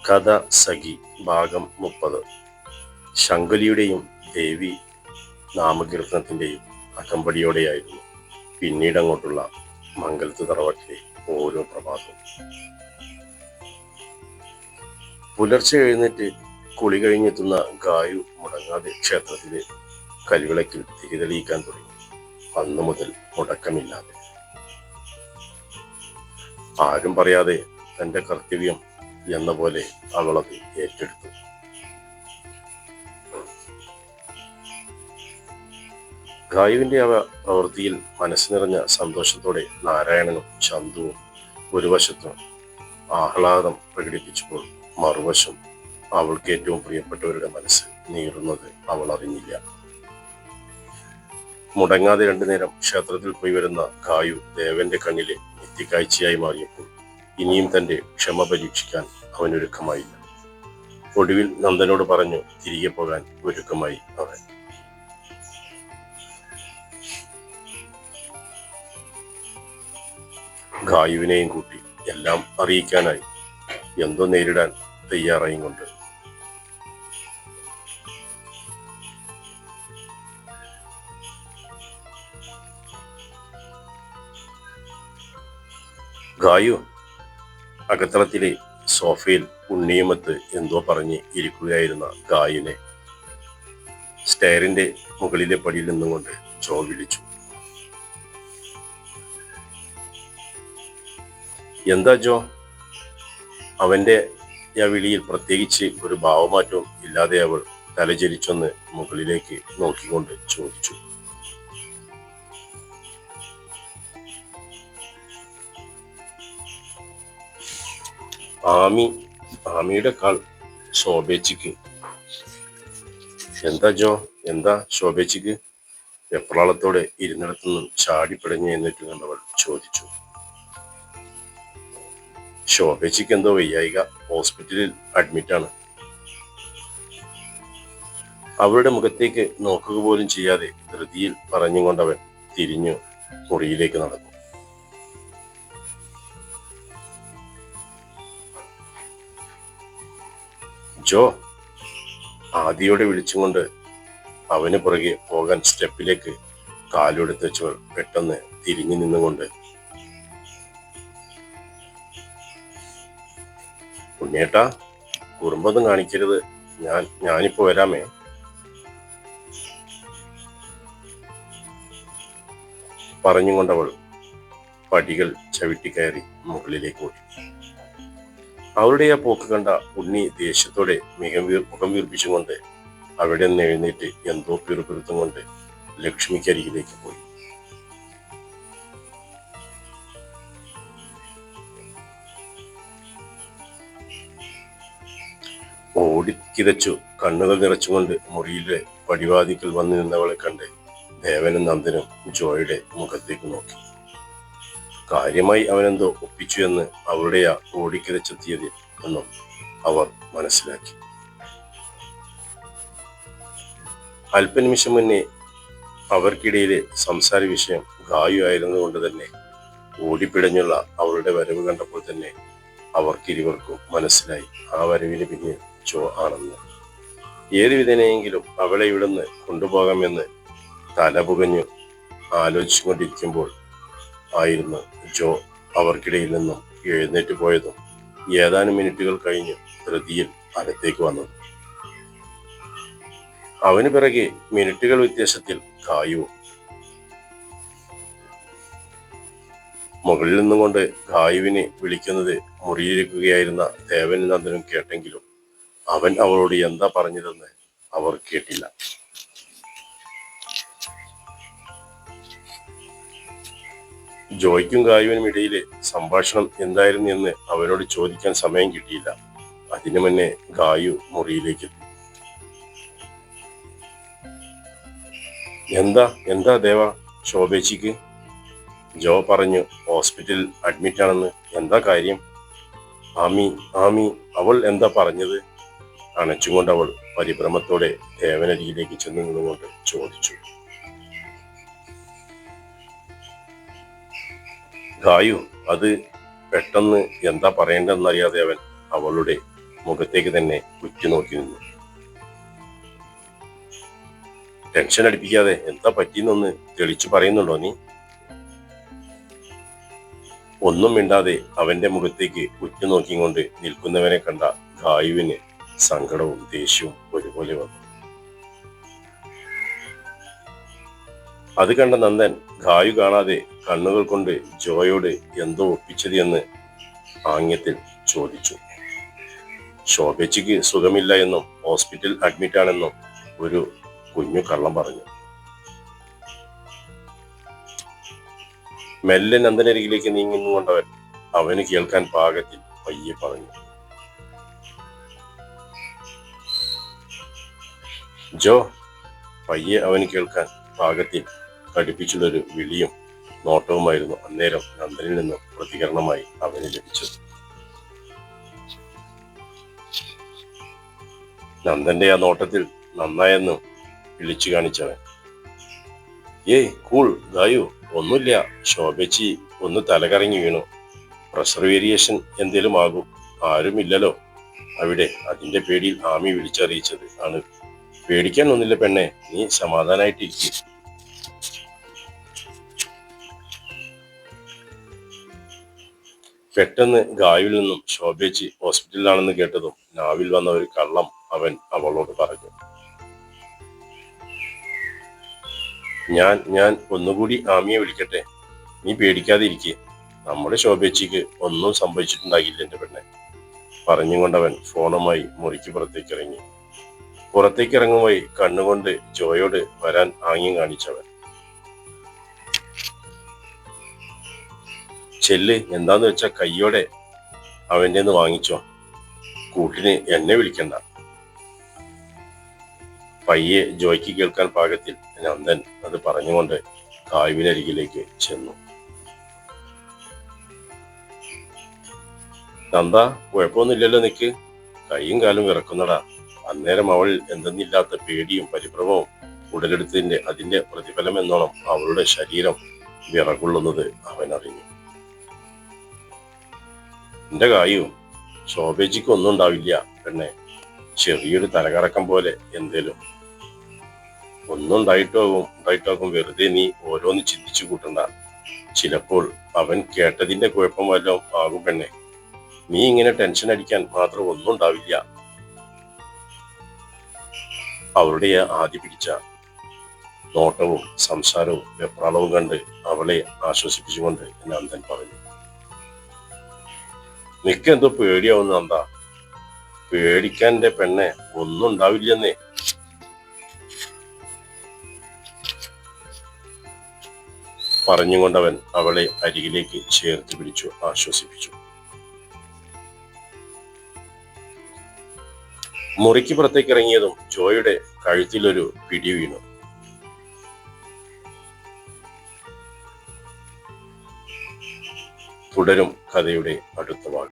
കഥ സഖി ഭാഗം 30. ശങ്കുലിയുടെയും ദേവി നാമകീർത്തനത്തിൻ്റെയും അകമ്പടിയോടെയായിരുന്നു പിന്നീടങ്ങോട്ടുള്ള മംഗലത്ത് തറവാട്ടിലെ ഓരോ പ്രഭാതവും. പുലർച്ചെ എഴുന്നേറ്റ് കുളി കഴിഞ്ഞെത്തുന്ന ഗായു മുടങ്ങാതെ ക്ഷേത്രത്തിലെ കൽവിളക്കിൽ തിരിതെളിയിക്കാൻ തുടങ്ങി. അന്നു മുതൽ മുടക്കമില്ലാതെ. ആരും പറയാതെ തൻ്റെ കർത്തവ്യം എന്ന പോലെ അവളത് ഏറ്റെടുത്തു. ഗായുവിൻ്റെ പ്രവൃത്തിയിൽ മനസ്സ് നിറഞ്ഞ സന്തോഷത്തോടെ നാരായണനും ചന്തുവും ഒരു വശത്തും ആഹ്ലാദം പ്രകടിപ്പിച്ചപ്പോൾ മറുവശം അവൾക്ക് ഏറ്റവും പ്രിയപ്പെട്ടവരുടെ മനസ്സ് നീറുന്നത് അവൾ അറിഞ്ഞില്ല. മുടങ്ങാതെ രണ്ടുനേരം ക്ഷേത്രത്തിൽ പോയി വരുന്ന ഗായു ദേവന്റെ കണ്ണിലെ നിത്യക്കാഴ്ചയായി മാറിയപ്പോൾ ഇനിയും തന്റെ ക്ഷമ പരീക്ഷിക്കാൻ അവനൊരുക്കമായില്ല. ഒടുവിൽ നന്ദനോട് പറഞ്ഞു തിരികെ പോകാൻ ഒരുക്കമായി അവൻ. ഗായുവിനെയും കൂട്ടി എല്ലാം അറിയിക്കാനായി എന്തോ നേരിടാൻ തയ്യാറായും കൊണ്ട് ഗായു അകത്തളത്തിലെ സോഫയിൽ ഉണ്ണിയുമത്ത് എന്തോ പറഞ്ഞ് ഇരിക്കുകയായിരുന്ന ഗായുവിനെ സ്റ്റെയറിന്റെ മുകളിലെ പടിയിൽ നിന്നുകൊണ്ട് ജോ വിളിച്ചു. എന്താ ജോ? അവന്റെ ആ വിളിയിൽ പ്രത്യേകിച്ച് ഒരു ഭാവമാറ്റവും ഇല്ലാതെ അവൾ തലചരിച്ചൊന്ന് മുകളിലേക്ക് നോക്കിക്കൊണ്ട് ചോദിച്ചു. ആമിയുടെ കാൾ ശോഭേച്ചിക്ക്. എന്താ ജോ? എന്താ ശോഭേച്ചിക്ക്? വെപ്രാളത്തോടെ ഇരുന്നിടത്തുനിന്നും ചാടിപ്പിടഞ്ഞ് എന്നിട്ട് കണ്ടവൾ ചോദിച്ചു. ശോഭേച്ചിക്ക് എന്തോ വയ്യായിക, ഹോസ്പിറ്റലിൽ അഡ്മിറ്റാണ്. അവളുടെ മുഖത്തേക്ക് നോക്കുക പോലും ചെയ്യാതെ ധൃതിയിൽ പറഞ്ഞുകൊണ്ടവൻ തിരിഞ്ഞു മുറിയിലേക്ക് നടന്നു. ജോ ആദിയോടെ വിളിച്ചുകൊണ്ട് അവന് പുറകെ പോകാൻ സ്റ്റെപ്പിലേക്ക് കാലെടുത്ത് വെച്ചവൾ പെട്ടെന്ന് തിരിഞ്ഞു നിന്നുകൊണ്ട്, ഉണ്ണേട്ടാ, കുറുമ്പൊന്നും കാണിക്കരുത്, ഞാനിപ്പോ വരാമേ. പറഞ്ഞുകൊണ്ടവൾ പടികൾ ചവിട്ടിക്കയറി മുകളിലേക്ക് ഓടി. അവളുടെ ആ പോക്ക് കണ്ട ഉണ്ണി ദേഷ്യത്തോടെ മുഖം വീർപ്പിച്ചുകൊണ്ട് അവിടെ നിന്ന് എഴുന്നേറ്റ് എന്തോ പിറുപിറുത്തും കൊണ്ട് ലക്ഷ്മിക്കരികിലേക്ക് പോയി. ഓടിക്കിതച്ചു കണ്ണുകൾ നിറച്ചുകൊണ്ട് മുറിയിലെ പടിവാതിക്കൽ വന്നു നിന്നവളെ കണ്ട് ദേവനും നന്ദനും ജോയുടെ മുഖത്തേക്ക് നോക്കി. കാര്യമായി അവനെന്തോ ഒപ്പിച്ചു എന്ന് അവളുടെ ആ ഓടിക്കിതച്ചെത്തിയത് എന്നും അവർ മനസ്സിലാക്കി. അല്പനിമിഷം മുന്നേ അവർക്കിടയിലെ സംസാര വിഷയം ഗായു ആയിരുന്നുകൊണ്ട് തന്നെ ഓടിപ്പിടഞ്ഞുള്ള അവളുടെ വരവ് കണ്ടപ്പോൾ തന്നെ അവർക്കിരുവർക്കും മനസ്സിലായി ആ വരവിന് പിന്നിൽ ജോ ആണെന്ന്. ഏതു വിധേനയെങ്കിലും അവളെ ഇവിടുന്ന് കൊണ്ടുപോകാമെന്ന് തലപുകഞ്ഞു ആലോചിച്ചുകൊണ്ടിരിക്കുമ്പോൾ ആയിരുന്നു ജോ അവർക്കിടയിൽ നിന്നും എഴുന്നേറ്റ് പോയതും ഏതാനും മിനിറ്റുകൾ കഴിഞ്ഞ് ധൃതിയിൽ അകത്തേക്ക് വന്നത്. അവന് പിറകെ മിനിറ്റുകൾ വ്യത്യാസത്തിൽ ഗായുവും. മുകളിൽ നിന്നുകൊണ്ട് ഗായുവിനെ വിളിക്കുന്നത് മുറിയിരിക്കുകയായിരുന്ന ദേവനും നന്ദനും കേട്ടെങ്കിലും അവൻ അവളോട് എന്താ പറഞ്ഞതെന്ന് അവർ കേട്ടില്ല. ജോയ്ക്കും ഗായുവിനും ഇടയിലെ സംഭാഷണം എന്തായിരുന്നു എന്ന് അവനോട് ചോദിക്കാൻ സമയം കിട്ടിയില്ല. അതിനു മുന്നേ ഗായു മുറിയിലേക്ക് എത്തി. എന്താ ദേവ ശോഭേച്ചിക്ക്? ജോ പറഞ്ഞു ഹോസ്പിറ്റലിൽ അഡ്മിറ്റ് ആണെന്ന്. എന്താ കാര്യം? ആമി അവൾ എന്താ പറഞ്ഞത്? അണച്ചുകൊണ്ട് അവൾ പരിഭ്രമത്തോടെ ദേവനരിയിലേക്ക് ചെന്ന് നിന്നുകൊണ്ട് ചോദിച്ചു. ഗായു അത് പെട്ടെന്ന് എന്താ പറയേണ്ടതെന്നറിയാതെ അവൻ അവളുടെ മുഖത്തേക്ക് തന്നെ ഉറ്റുനോക്കി നിന്നു. ടെൻഷൻ അടിപ്പിക്കാതെ എന്താ പറ്റിയെന്നൊന്ന് തെളിച്ചു പറയുന്നുണ്ടോ നീ? ഒന്നും മിണ്ടാതെ അവന്റെ മുഖത്തേക്ക് ഉറ്റുനോക്കിക്കൊണ്ട് നിൽക്കുന്നവനെ കണ്ട ഗായുവിന് സങ്കടവും ദേഷ്യവും ഒരുപോലെ വന്നു. അത് കണ്ട നന്ദൻ ഗായു കാണാതെ കണ്ണുകൾ കൊണ്ട് ജോയോട് എന്തോ ഒപ്പിച്ചത് എന്ന് ആംഗ്യത്തിൽ ചോദിച്ചു. ശോഭേച്ചിക്ക് സുഖമില്ല എന്നും ഹോസ്പിറ്റൽ അഡ്മിറ്റ് ആണെന്നും ഒരു കുഞ്ഞു കള്ളം പറഞ്ഞു. മെല്ലെ നന്ദനരികിലേക്ക് നീങ്ങുന്നുകൊണ്ടവൻ അവന് കേൾക്കാൻ പാകത്തിൽ പയ്യെ പറഞ്ഞു. ജോ. പയ്യെ അവന് കേൾക്കാൻ പാകത്തിൽ കടുപ്പിച്ചുള്ളൊരു വിളിയും നോട്ടവുമായിരുന്നു അന്നേരം നന്ദനിൽ നിന്നും പ്രതികരണമായി അവന് ലഭിച്ചത്. നന്ദന്റെ ആ നോട്ടത്തിൽ നന്നായെന്ന് വിളിച്ചു കാണിച്ചവൻ. ഏയ് കൂൾ ഗായു, ഒന്നുമില്ല, ശോഭേച്ചി ഒന്ന് തലകറങ്ങി വീണു, പ്രഷർ വേരിയേഷൻ എന്തേലും ആകും, ആരുമില്ലല്ലോ അവിടെ, അതിന്റെ പേടിയിൽ ആമി വിളിച്ചറിയിച്ചത് ആണ്. പേടിക്കാൻ ഒന്നില്ല പെണ്ണെ, നീ സമാധാനായിട്ടിരിക്കും. പെട്ടെന്ന് ഗായുവിൽ നിന്നും ശോഭേച്ചി ഹോസ്പിറ്റലിലാണെന്ന് കേട്ടതും നാവിൽ വന്ന ഒരു കള്ളം അവൻ അവളോട് പറഞ്ഞു. ഞാൻ ഒന്നുകൂടി ആമിയെ വിളിക്കട്ടെ, നീ പേടിക്കാതെ ഇരിക്കെ, നമ്മുടെ ശോഭേച്ചിക്ക് ഒന്നും സംഭവിച്ചിട്ടുണ്ടാകില്ല എന്റെ പെണ്ണെ. പറഞ്ഞുകൊണ്ടവൻ ഫോണുമായി മുറിക്ക് പുറത്തേക്ക് ഇറങ്ങി. പുറത്തേക്ക് ഇറങ്ങുമായി കണ്ണുകൊണ്ട് ജോയോട് വരാൻ ആംഗ്യം കാണിച്ചവൻ. ചെല്ല്, എന്താന്ന് വെച്ചാ കയ്യോടെ അവൻ്റെ നിന്ന് വാങ്ങിച്ചോ, കൂട്ടിന് എന്നെ വിളിക്കണ്ട. പയ്യെ ജോയ്ക്ക് കേൾക്കാൻ പാകത്തിൽ നന്ദൻ അത് പറഞ്ഞുകൊണ്ട് ഗായുവിനരികിലേക്ക് ചെന്നു. നന്ദ, കുഴപ്പമൊന്നുമില്ലല്ലോ നിക്ക്, കൈയും കാലും വിറക്കുന്നടാ. അന്നേരം അവൾ എന്തെന്നില്ലാത്ത പേടിയും പരിഭ്രമവും ഉടലെടുത്തതിന്റെ അതിന്റെ പ്രതിഫലം എന്നോണം അവളുടെ ശരീരം വിറകൊള്ളുന്നത് അവൻ അറിഞ്ഞു. എന്റെ ഗായു, ശോഭേച്ചിക്ക് ഒന്നും ഉണ്ടാവില്ല പെണ്ണെ, ചെറിയൊരു തലകറക്കം പോലെ എന്തേലും. ഒന്നും ഉണ്ടായിട്ടാകും, വെറുതെ നീ ഓരോന്ന് ചിന്തിച്ചു കൂട്ടണ്ട. ചിലപ്പോൾ അവൻ കേട്ടതിന്റെ കുഴപ്പം വല്ലതും ആകും പെണ്ണെ, നീ ഇങ്ങനെ ടെൻഷൻ അടിക്കാൻ മാത്രം ഒന്നും ഉണ്ടാവില്ല. അവളുടെ ആദ്യ പിടിച്ച നോട്ടവും സംസാരവും വെപ്രാളവും കണ്ട് അവളെ ആശ്വസിപ്പിച്ചുകൊണ്ട് നന്ദൻ പറഞ്ഞു. നിക്കെന്തോ പേടിയാവുന്ന നന്ദ, പേടിക്കാൻ എന്റെ പെണ്ണെ, ഒന്നും ഉണ്ടാവില്ലെന്നേ. പറഞ്ഞുകൊണ്ടവൻ അവളെ അരികിലേക്ക് ചേർത്ത് പിടിച്ചു ആശ്വസിപ്പിച്ചു. മുറിക്ക് പുറത്തേക്ക് ഇറങ്ങിയതും ജോയുടെ കഴുത്തിലൊരു പിടി വീണു. തുടരും കഥയുടെ അടുത്ത ഭാഗം.